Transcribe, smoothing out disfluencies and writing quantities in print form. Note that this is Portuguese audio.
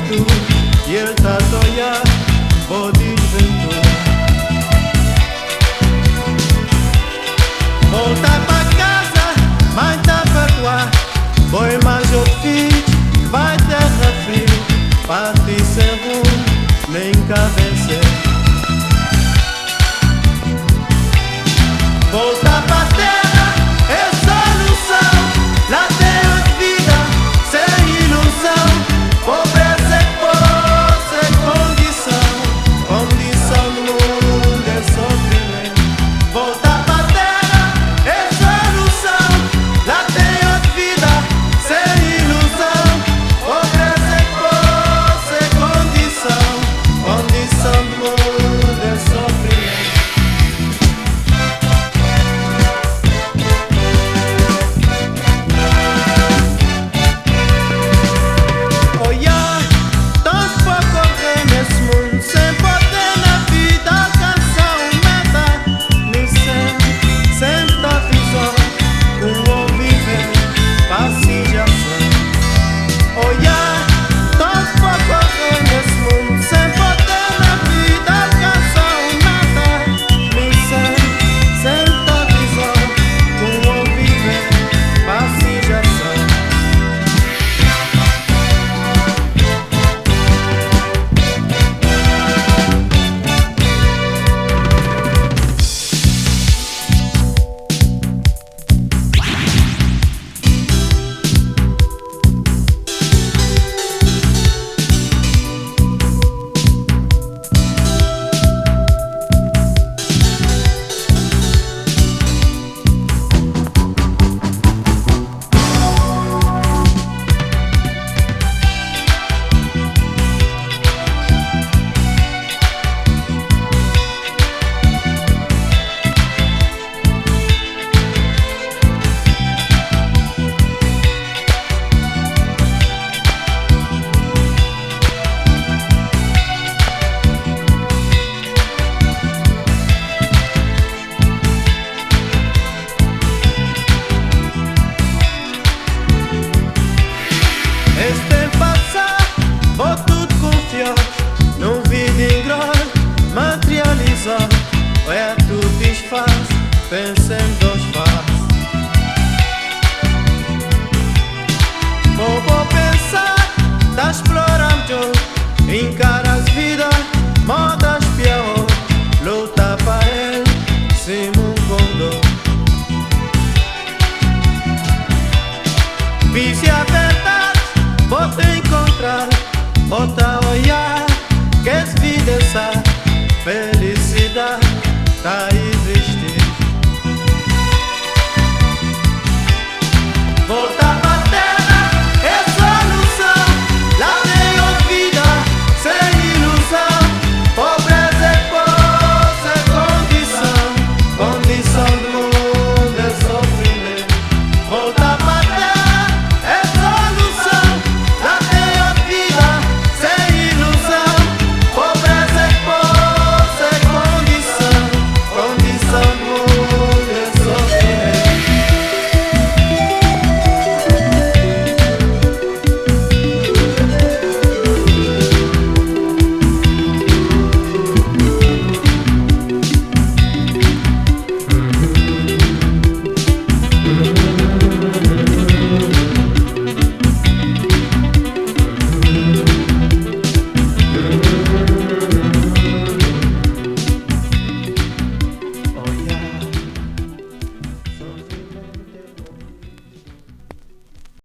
tu el tatoia podiš ventura. Volta pra casa, mais tá pra qua, boi mais outro filho, que vai terra frio, partir sem rumo, nem cabeça. Volta pra terra, é solução, lá tem a vida, sem ilusão. Pobreza é força, é condição, condição do mundo é sofrimento. Volta pra terra, é solução, lá tem a vida, sem ilusão. Pobreza é força, é condição, condição do mundo é sofrimento. Não vive em grande, materializar. É tudo desfaz, pensa em dois faces. Vou pensar das flores.